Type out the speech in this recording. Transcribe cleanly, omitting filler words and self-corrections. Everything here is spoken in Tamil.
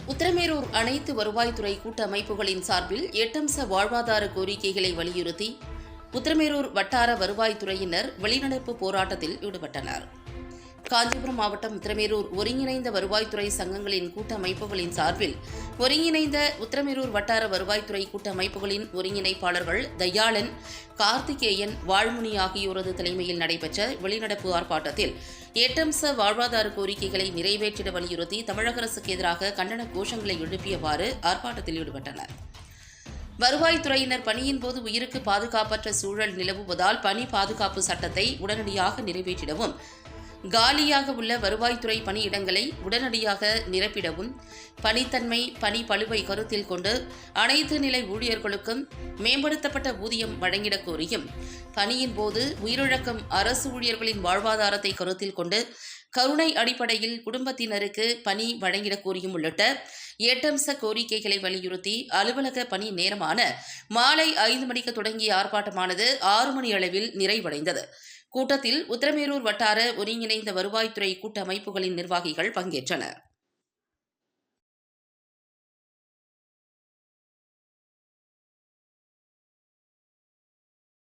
உத்திரமேரூர் அனைத்து வருவாய்த்துறை கூட்டமைப்புகளின் சார்பில் 8 அம்ச வாழ்வாதார கோரிக்கைகளை வலியுறுத்தி உத்திரமேரூர் வட்டார வருவாய்த்துறையினர் வெளிநடப்பு போராட்டத்தில் ஈடுபட்டனர். காஞ்சிபுரம் மாவட்டம் உத்திரமேரூர் ஒருங்கிணைந்த வருவாய்த்துறை சங்கங்களின் கூட்டமைப்புகளின் சார்பில் ஒருங்கிணைந்த உத்திரமேரூர் வட்டார வருவாய்த்துறை கூட்டமைப்புகளின் ஒருங்கிணைப்பாளர்கள் தயாளன், கார்த்திகேயன், வாழ்முனி ஆகியோரது தலைமையில் நடைபெற்ற வெளிநடப்பு ஆர்ப்பாட்டத்தில் 8 அம்ச வாழ்வாதார கோரிக்கைகளை நிறைவேற்றிட வலியுறுத்தி தமிழக அரசுக்கு எதிராக கண்டன கோஷங்களை எழுப்பியவாறு ஆர்ப்பாட்டத்தில் ஈடுபட்டனர். வருவாய்த்துறையினர் பணியின் போது உயிருக்கு பாதுகாப்பற்ற சூழல் நிலவுவதால் பணி பாதுகாப்பு சட்டத்தை உடனடியாக நிறைவேற்றிடவும், காலியாக உள்ள வருவாய்த்துறை பணியிடங்களை உடனடியாக நிரப்பிடவும், பணித்தன்மை, பணி பளுவை கருத்தில் கொண்டு அனைத்து நிலை ஊழியர்களுக்கும் மேம்படுத்தப்பட்ட ஊதியம் வழங்கிடக் கோரியும், பணியின் போது உயிரிழக்கும் அரசு ஊழியர்களின் வாழ்வாதாரத்தை கருத்தில் கொண்டு கருணை அடிப்படையில் குடும்பத்தினருக்கு பணி வழங்கிடக் கோரியும் உள்ளிட்ட 8 அம்ச கோரிக்கைகளை வலியுறுத்தி அலுவலக பணி நேரமான மாலை 5 மணிக்கு தொடங்கிய ஆர்ப்பாட்டமானது 6 மணி அளவில் நிறைவடைந்தது. கூட்டத்தில் உத்திரமேரூர் வட்டார ஒருங்கிணைந்த வருவாய்த்துறை கூட்டமைப்புகளின் நிர்வாகிகள் பங்கேற்றனர்.